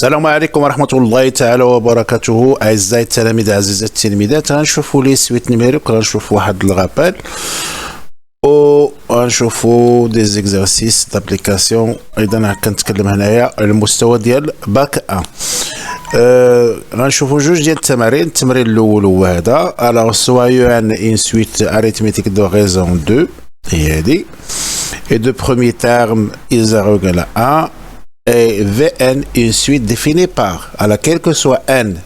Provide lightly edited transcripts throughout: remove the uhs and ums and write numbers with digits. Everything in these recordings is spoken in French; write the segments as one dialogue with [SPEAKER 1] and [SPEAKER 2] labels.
[SPEAKER 1] السلام عليكم ورحمة الله تعالى وبركاته. أعزائي التلاميذ أعزائي التلميذات، غنشوفوا لي سويت نيميريك، غنشوفوا واحد الغابال غنشوفوا دي زيكزارسيس دابليكاسيون. إذا كنتكلم هنايا على المستوى ديال باك 1. غنشوفوا جوج ديال التمارين. التمرين الأول هو هذا. ألوغ سويو ان سويت أريتميتيك دو ريزون 2 هي هادي. Et de premier terme, is égal à 1. Et Vn une suite définie par, alors quel que soit n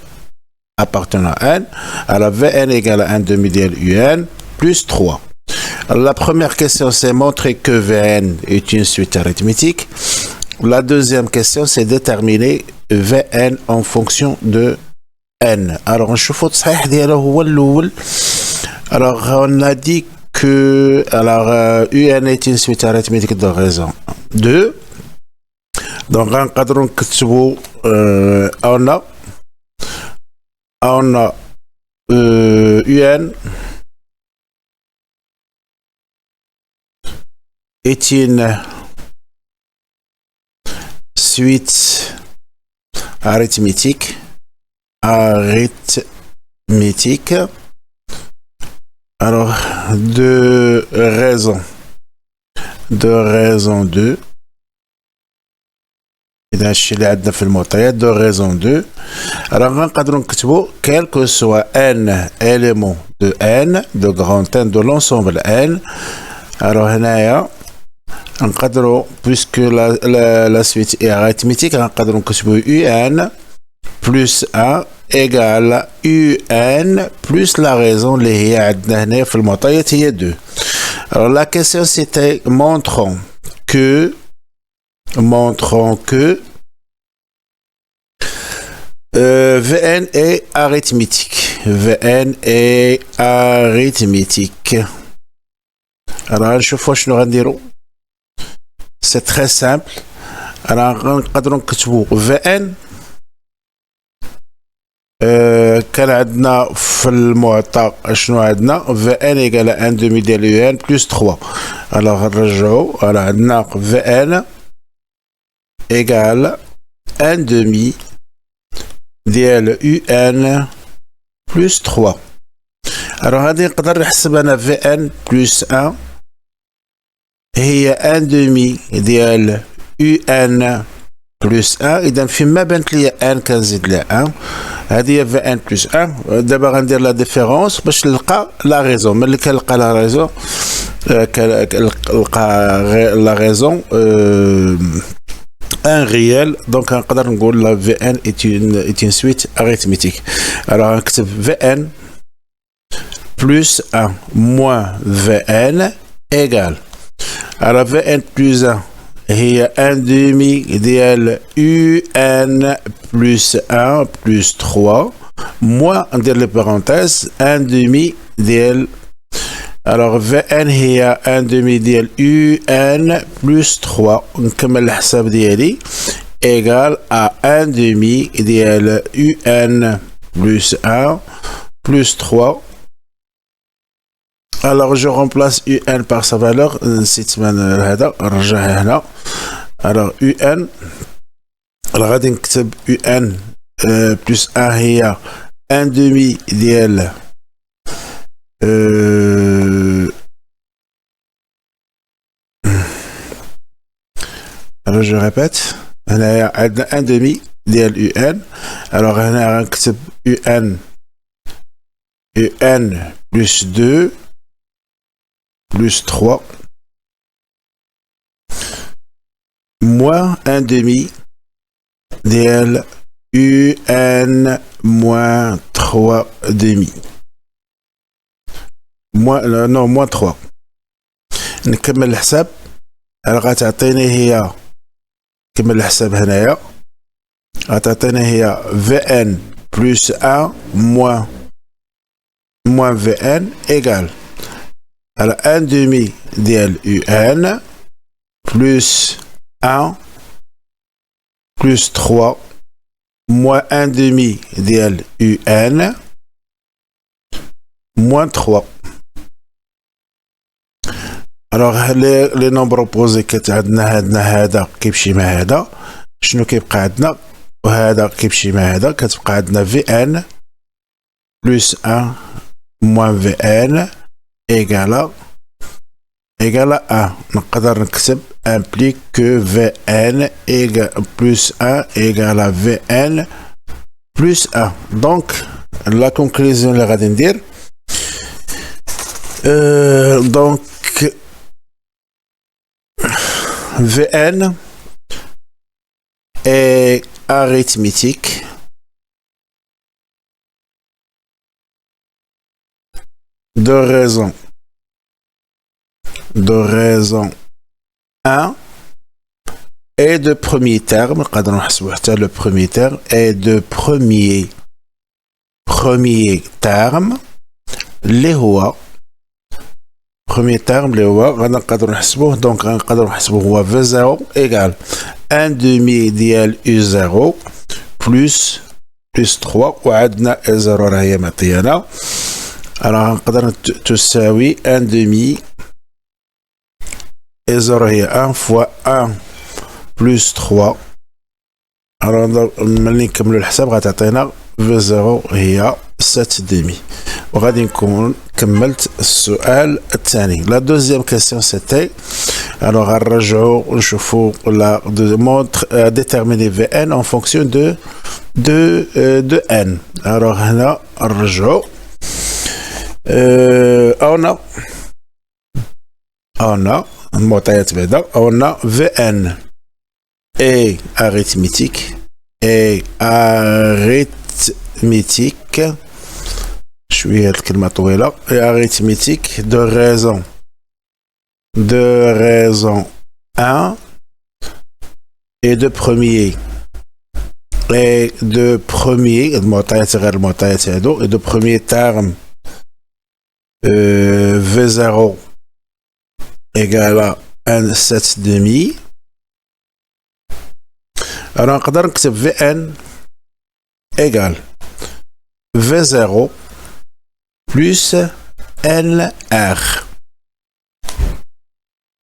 [SPEAKER 1] appartenant à n, alors Vn égale à 1 demi de Un plus 3. Alors, la première question, c'est montrer que Vn est une suite arithmétique. La deuxième question, c'est déterminer Vn en fonction de n. Alors, on chauffe صحيح ديالو هو الأول. Alors, on a dit que alors Un est une suite arithmétique de raison 2. Donc, غنقدروا نكتبوا on a UN est une suite arithmétique alors de raison 2. إذا الشيء اللي عندنا في المعطيات دو ريزون 2. alors غنقدروا نكتبوا quel que soit n élément de n de grand n de l'ensemble n. alors هنايا نقدروا puisque la suite est arithmétique غنقدروا نكتبوا un plus 1 égale un plus la raison اللي هي عندنا هنا في المعطيات هي 2. alors la question c'était montrons que Vn est arithmétique. Vn est arithmétique. Alors, نشوف واش غنديرو. C'est très simple. Alors, نقدروا نكتبوا Vn كان عندنا في المعطى شنو عندنا Vn égale 1 demi ديال Un plus 3. alors نرجعوا على عندنا Vn égale 1 demi ديال Un plus 3. alors غادي نقدر نحسب انا Vn plus 1 هي 1 demi ديال Un plus 1. اذا فيما بانت لي ان كنزيد لها 1 هذه هي Vn plus 1. دابا غندير لا ديفيرونس باش نلقى لا ريزون. ملي كنلقى لا ريزون كنلقى لا ريزون un réel, donc نقدر نقول la Vn est une suite arithmétique. alors نكتب Vn plus 1 moins Vn égale. alors Vn plus 1 هي 1 demi ديال Un plus 1 plus 3 moins ندير لي parenthèses 1 demi ديال alors Vn هي 1 demi ديال Un plus 3 نكمل الحساب ديالي égal à 1 demi ديال Un plus 1 plus 3. alors je remplace Un par sa valeur. نسيت من هذا نرجع هنا. alors Un alors غادي نكتب Un plus 1 هي 1 demi ديال alors je répète هنا عندنا 1 demi ديال Un. alors هنا غنكتب Un plus 2 plus 3 moins 1 demi ديال Un moins 3 demi moins 3. نكمل الحساب. غتعطيني هي نكمل الحساب هنايا غتعطيني هي Vn plus 1 moins Vn égale alors 1 demi ديال Un plus 1 plus 3 moins 1 demi ديال Un moins 3. الوغ لي نومبر اوبوزي عندنا هذا كيمشي مع هذا. شنو كيبقى عندنا؟ وهذا كيمشي مع هذا كتبقى عندنا Vn plus 1 moins Vn égale 1. نقدر نكتب implique que Vn plus 1 égale à Vn plus 1. Donc la conclusion اللي غادي ندير donc Vn est arithmétique de raison 1 et de premier terme, le premier terme et de premier terme اللي هو premier terme اللي هو غنقدروا نحسبوه دونك غنقدروا نحسبوه هو V0 égale 1 demi ديال U0 plus 3 وعندنا E0 راه هي معطيانا alors غنقدر تساوي 1 demi E0 هي 1 fois 1 plus 3 alors ملي نكملوا الحساب غتعطينا V0 هي 7 demi وغادي نكون كملت السؤال الثاني. La deuxième question c'était alors غنرجعوا نشوفوا la montre déterminer Vn en fonction de n. alors هنا نرجعوا on a المعطيات بعدا on a Vn est arithmétique شوية الكلمة طويلة arithmétique de raison 1 et de premier المعطيات غير المعطيات هادو et de premier terme V0 égale à 1 7 demi alors نقدر نكتب Vn égale V0 plus NR.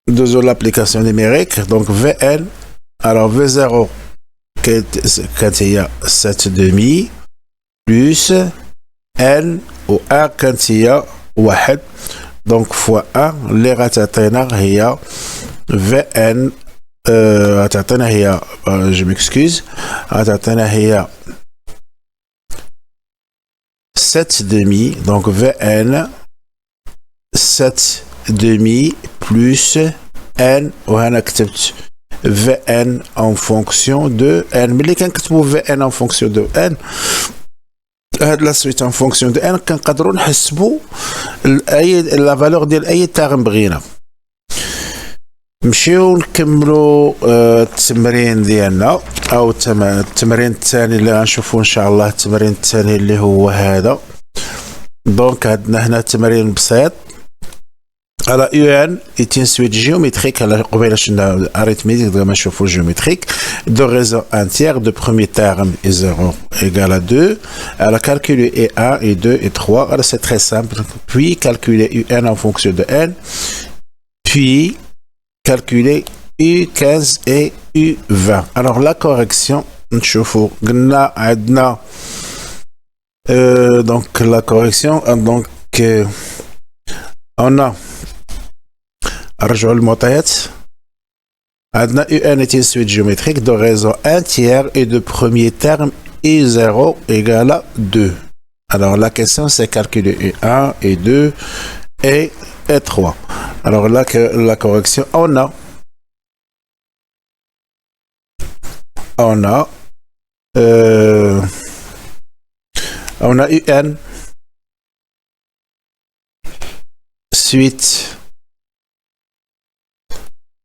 [SPEAKER 1] Deux l'application numérique, donc Vn, alors V0 quand il y a 7 demi plus N ou R quand il y a 1 donc fois 1 les ratatena il y a Vn je m'excuse il y a 7 demi donc Vn 7 demi plus n وهنا كتبت Vn en fonction de n ملي كنكتبوا Vn en fonction de n هاد لا سويت en fonction de n كنقدروا نحسبوا اي لا فالور ديال اي تيرم بغينا. نمشيو نكملوا التمرين ديالنا او التمرين الثاني اللي غنشوفوا ان شاء الله. التمرين الثاني اللي هو هذا دونك عندنا هنا تمرين بسيط على UN est une suite géométrique على قبيله شفنا arithmétique دابا نشوفوا géométrique de raison entière de premier terme est 0 égale à 2 alors calculer E1 E2 E3 alors c'est très simple puis calculer UN en fonction de n puis calculer U15 et U20 alors la correction نشوفوا قلنا عندنا donc la correction donc on a نرجعوا للمعطيات عندنا UN est une suite géométrique de raison entière et de premier terme U0 égale à 2 alors la question c'est calculer U1 U2 et E3 alors là que la correction on a UN suite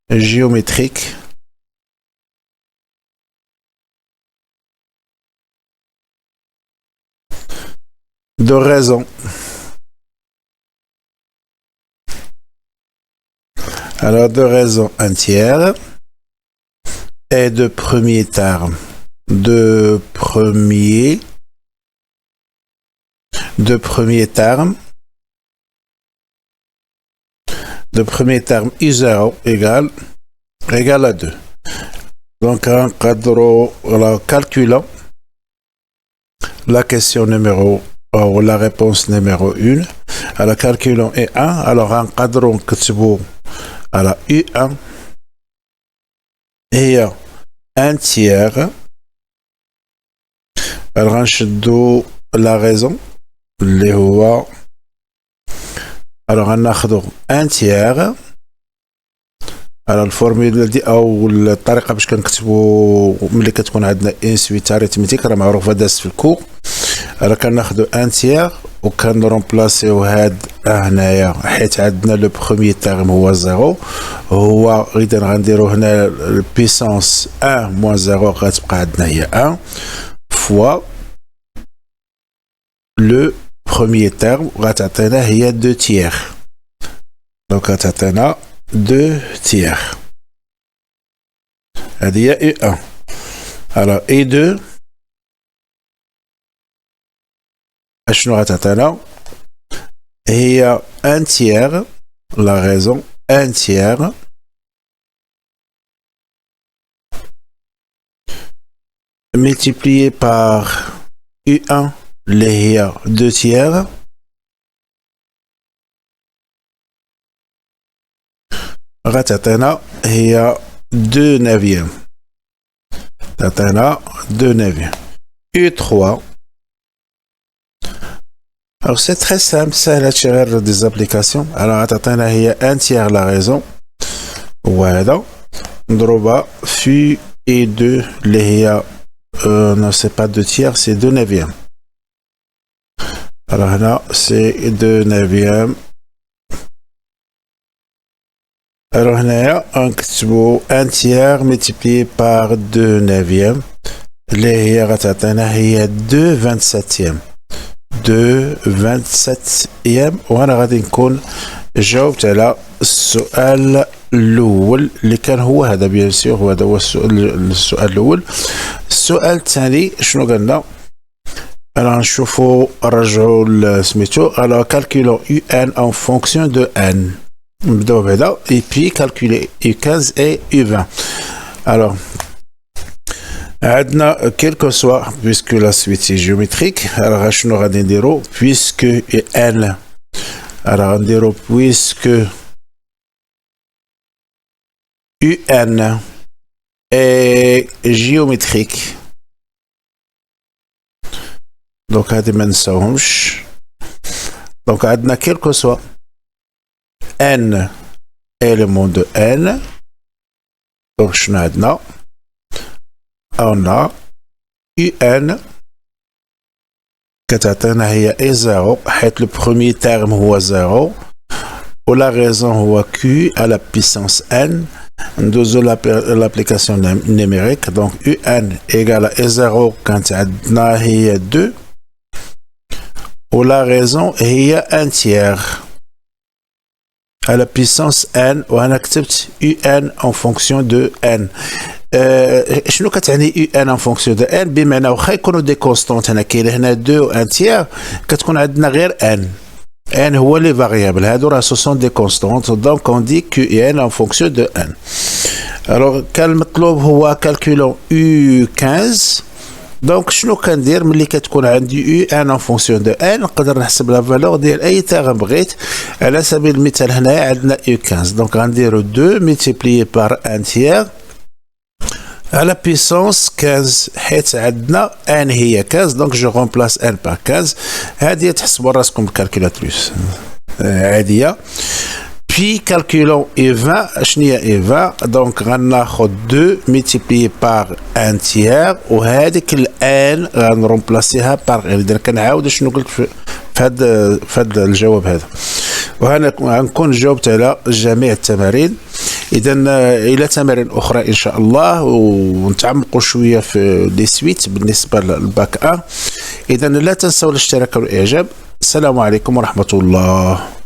[SPEAKER 1] géométrique de raison alors de raison entière et de premier terme de premier terme U0 égale à 2 Donc, en calculant la question numéro ou la réponse numéro 1, alors calculons E1, alors en cadrant que tu veux, alors U1 et 1 tiers, alors on la raison, اللي هو alors ناخذ 1 tiers. على الفورمولا دي او الطريقه باش كنكتبوا ملي كتكون عندنا ان سويت اريتميتيك راه معروفه داز في الكور. راه كناخذوا ان تيير وكنرومبلاسيو هاد هنايا حيت عندنا لو بروميير تيرم هو زيرو، هو اذا غنديرو هنا البيسونس 1 موان زيرو غتبقى عندنا هي 1 فوا لو بروميير تيرم غتعطينا هي 2 تيير، دونك غتعطينا 2 tiers. Il y a U1. Alors, E2, il y a 1 tiers, la raison, 1 tiers, multiplié par U1, il y a 2 tiers, il y a 2 neuvièmes. Tatana 2 neuvièmes. U3. Alors c'est très simple, c'est la tirer des applications. Alors Tatana il y a 1 tiers la raison. Voilà. Droba fu et 2 les non c'est pas 2 tiers, c'est 2 neuvièmes. Alors là c'est 2 neuvièmes. Alors, on a 1 tiers multiplié par 2 neuvièmes. Les il y a 2 27e. 2 27e. وانا غادي نكون جاوبت على السؤال الاول اللي كان هو هذا بيان سور، هذا هو السؤال الاول. السؤال الثاني شنو قلنا؟ alors نشوفوا نرجعوا سميتو. alors calculons UN en fonction de n. Et puis calculer U15 et U20. Alors, quel que soit, puisque la suite est géométrique, alors on aura des zéros, puisque N, alors on dira puisque UN est géométrique. Donc, on a des mensonges. Donc, on a quel que soit n élément de n, donc on a un كتعطينا هي اي 0 حيث le premier terme هو 0 و la raison هو q à la puissance n. ندوزو l'application numérique. donc un égale à e 0 quand عندنا هي 2 و la raison هي 1 tiers à la puissance n وأنا كتبت UN en fonction de n. شنو كتعني UN en fonction de n؟ بمعنى واخا يكونوا دي كونستونت هنا كاين هنا 2 و 1 تيير كتكون عندنا غير n. n هو لي فاريابل هادو راه سوسون دي كونستونت دونك اون دي UN en fonction de n. alors كان المطلوب هو كالكولون U15. دونك شنو كندير ملي كتكون عندي U ان فونكسيون دو ان؟ نقدر نحسب لا فالور ديال اي تيرم بغيت. على سبيل المثال هنايا عندنا U15 دونك غنديرو 2 ملتيبليي بار 1 تيير على بيسونس 15 حيت عندنا ان هي 15 دونك جو رومبلاس ان بار 15. هادي تحسبوا راسكم بالكالكولاتريس عاديه. Puis calculons E20, شنيا E20 donc غناخد 2 multiplié par 1 tiers وهذيك الان غنرومبلاسيها بار اذا كنعاود شنو قلت في هذا الجواب هذا. وهنا غنكون جاوبت على جميع التمارين. اذا الى تمارين اخرى ان شاء الله ونتعمقوا شويه في لي سويت بالنسبه للباك 1. اذا لا تنسوا الاشتراك والاعجاب. السلام عليكم ورحمه الله.